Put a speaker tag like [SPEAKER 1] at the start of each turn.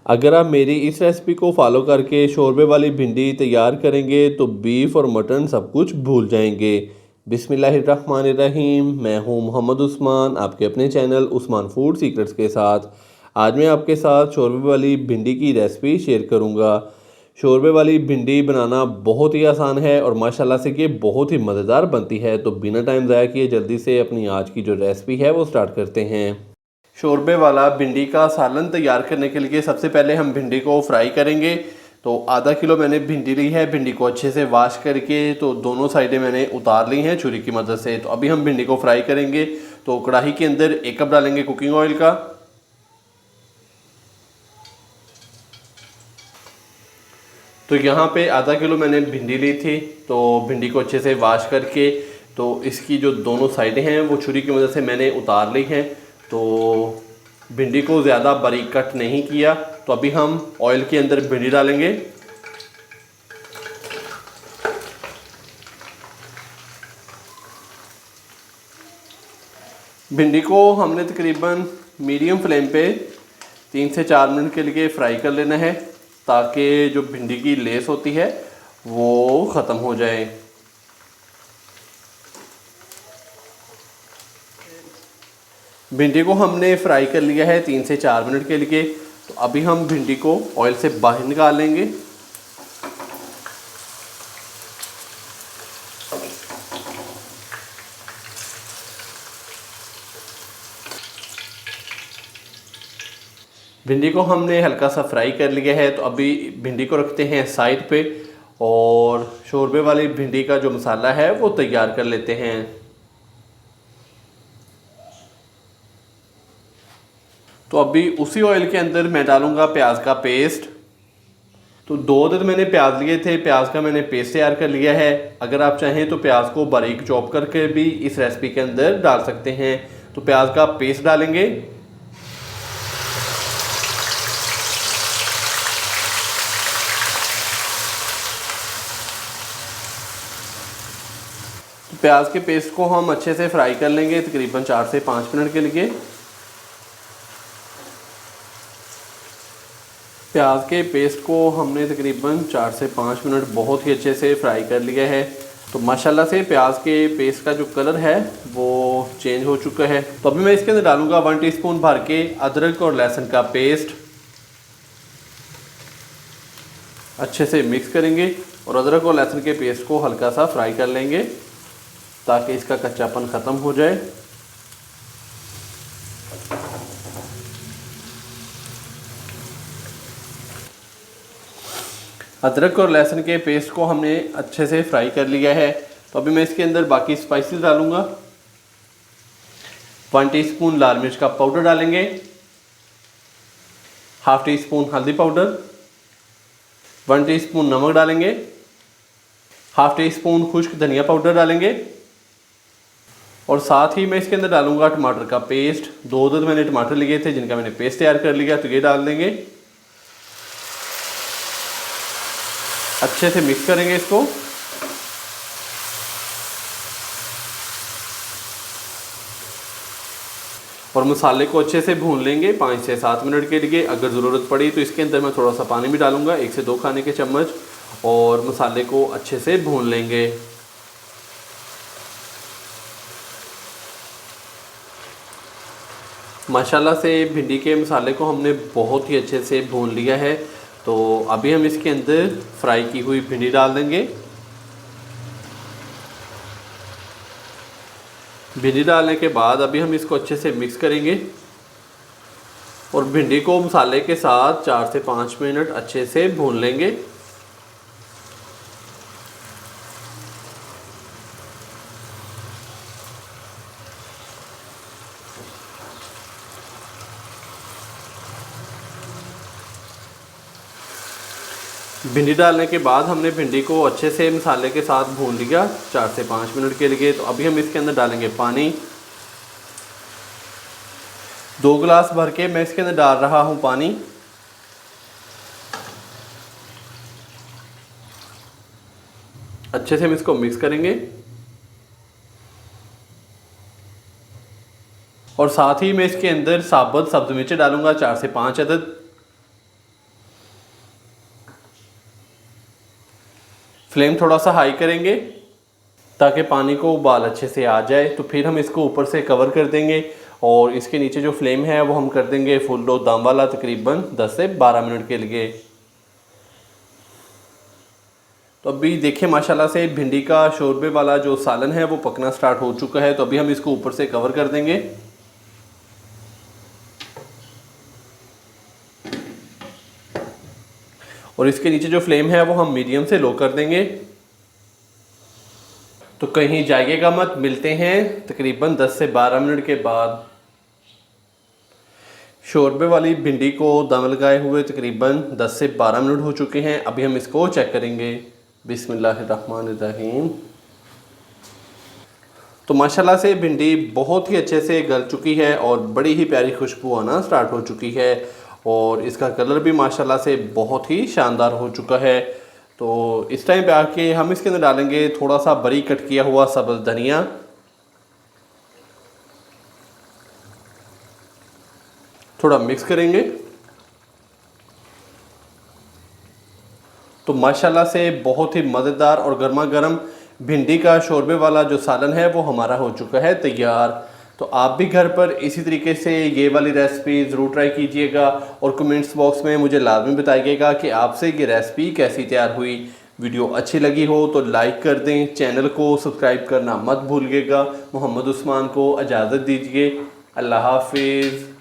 [SPEAKER 1] अगर आप मेरी इस रेसिपी को फॉलो करके शोरबे वाली भिंडी तैयार करेंगे तो बीफ और मटन सब कुछ भूल जाएंगे। बिस्मिल्लाहिर्रहमानिर्रहीम। मैं हूं मोहम्मद उस्मान, आपके अपने चैनल उस्मान फूड सीक्रेट्स के साथ। आज मैं आपके साथ शोरबे वाली भिंडी की रेसिपी शेयर करूंगा। शोरबे वाली भिंडी बनाना बहुत ही आसान है और माशाल्लाह से ये बहुत ही मज़ेदार बनती है। तो बिना टाइम ज़ाया किए जल्दी से अपनी आज की जो रेसिपी है वो स्टार्ट करते हैं। शोरबे वाला भिंडी का सालन तैयार करने के लिए सबसे पहले हम भिंडी को फ्राई करेंगे। तो आधा किलो मैंने भिंडी ली है। भिंडी को अच्छे से वॉश करके तो दोनों साइडें मैंने उतार ली हैं छुरी की मदद से। तो अभी हम भिंडी को फ्राई करेंगे। तो कढ़ाई के अंदर 1 कप डालेंगे कुकिंग ऑयल का। तो यहाँ पे आधा किलो मैंने भिंडी ली थी। तो भिंडी को अच्छे से वॉश करके तो इसकी जो दोनों साइडें हैं वो छुरी की मदद से मैंने उतार ली हैं। तो भिंडी को ज़्यादा बारीक कट नहीं किया। तो अभी हम ऑयल के अंदर भिंडी डालेंगे। भिंडी को हमने तकरीबन मीडियम फ्लेम पे 3 से 4 मिनट के लिए फ्राई कर लेना है, ताकि जो भिंडी की लेस होती है वो ख़त्म हो जाए। भिंडी को हमने फ्राई कर लिया है 3 से 4 मिनट के लिए। तो अभी हम भिंडी को ऑयल से बाहर निकाल लेंगे। भिंडी को हमने हल्का सा फ्राई कर लिया है। तो अभी भिंडी को रखते हैं साइड पे और शोरबे वाली भिंडी का जो मसाला है वो तैयार कर लेते हैं। तो अभी उसी ऑयल के अंदर मैं डालूंगा प्याज का पेस्ट। तो 2 अदद मैंने प्याज लिए थे, प्याज का मैंने पेस्ट तैयार कर लिया है। अगर आप चाहें तो प्याज को बारीक चॉप करके भी इस रेसिपी के अंदर डाल सकते हैं। तो प्याज का पेस्ट डालेंगे। तो प्याज के पेस्ट को हम अच्छे से फ्राई कर लेंगे तकरीबन 4 से 5 मिनट के लिए। प्याज के पेस्ट को हमने तकरीबन 4 से 5 मिनट बहुत ही अच्छे से फ्राई कर लिया है। तो माशाल्लाह से प्याज के पेस्ट का जो कलर है वो चेंज हो चुका है। तो अभी मैं इसके अंदर डालूंगा 1 टीस्पून भर के अदरक और लहसुन का पेस्ट। अच्छे से मिक्स करेंगे और अदरक और लहसुन के पेस्ट को हल्का सा फ्राई कर लेंगे ताकि इसका कच्चापन ख़त्म हो जाए। अदरक और लहसुन के पेस्ट को हमने अच्छे से फ्राई कर लिया है। तो अभी मैं इसके अंदर बाकी स्पाइसेस डालूंगा। 1 टीस्पून लाल मिर्च का पाउडर डालेंगे, हाफ टी स्पून हल्दी पाउडर, 1 टीस्पून नमक डालेंगे, हाफ टी स्पून खुश्क धनिया पाउडर डालेंगे और साथ ही मैं इसके अंदर डालूंगा टमाटर का पेस्ट। 2 अदद मैंने टमाटर लिए थे जिनका मैंने पेस्ट तैयार कर लिया। तो ये डाल देंगे। अच्छे से मिक्स करेंगे इसको। और मसाले को अच्छे से भून लेंगे 5 से 7 मिनट के लिए। अगर ज़रूरत पड़ी तो इसके अंदर मैं थोड़ा सा पानी भी डालूंगा, 1 से 2 खाने के चम्मच, और मसाले को अच्छे से भून लेंगे। माशाल्लाह से भिंडी के मसाले को हमने बहुत ही अच्छे से भून लिया है। तो अभी हम इसके अंदर फ्राई की हुई भिंडी डाल देंगे। भिंडी डालने के बाद अभी हम इसको अच्छे से मिक्स करेंगे और भिंडी को मसाले के साथ 4 से 5 मिनट अच्छे से भून लेंगे। भिंडी डालने के बाद हमने भिंडी को अच्छे से मसाले के साथ भून लिया 4 से 5 मिनट के लिए। तो अभी हम इसके अंदर डालेंगे पानी। 2 गिलास भर के मैं इसके अंदर डाल रहा हूँ पानी। अच्छे से हम इसको मिक्स करेंगे और साथ ही मैं इसके अंदर साबुत सब्ज़ मिर्च डालूंगा 4 से 5 अदद। फ्लेम थोड़ा सा हाई करेंगे ताकि पानी को उबाल अच्छे से आ जाए। तो फिर हम इसको ऊपर से कवर कर देंगे और इसके नीचे जो फ्लेम है वो हम कर देंगे फुल लो दम वाला, तकरीबन 10 से 12 मिनट के लिए। तो अभी देखिए माशाल्लाह से भिंडी का शोरबे वाला जो सालन है वो पकना स्टार्ट हो चुका है। तो अभी हम इसको ऊपर से कवर कर देंगे और इसके नीचे जो फ्लेम है वो हम मीडियम से लो कर देंगे। तो कहीं जाइएगा मत, मिलते हैं तकरीबन 10 से 12 मिनट के बाद। शोरबे वाली भिंडी को दम लगाए हुए तकरीबन 10 से 12 मिनट हो चुके हैं। अभी हम इसको चेक करेंगे। बिस्मिल्लाहिर्रहमानिर्रहीम। तो माशाल्लाह से भिंडी बहुत ही अच्छे से गल चुकी है और बड़ी ही प्यारी खुशबू आना स्टार्ट हो चुकी है और इसका कलर भी माशाल्लाह से बहुत ही शानदार हो चुका है। तो इस टाइम पे आके हम इसके अंदर डालेंगे थोड़ा सा बारीक कट किया हुआ सब्ज़ धनिया, थोड़ा मिक्स करेंगे। तो माशाल्लाह से बहुत ही मज़ेदार और गर्मा गर्म भिंडी का शोरबे वाला जो सालन है वो हमारा हो चुका है तैयार। तो आप भी घर पर इसी तरीके से ये वाली रेसिपी ज़रूर ट्राई कीजिएगा और कमेंट्स बॉक्स में मुझे लाजमी बताइएगा कि आपसे ये रेसिपी कैसी तैयार हुई। वीडियो अच्छी लगी हो तो लाइक कर दें, चैनल को सब्सक्राइब करना मत भूलिएगा। मोहम्मद उस्मान को इजाज़त दीजिए। अल्लाह हाफिज़।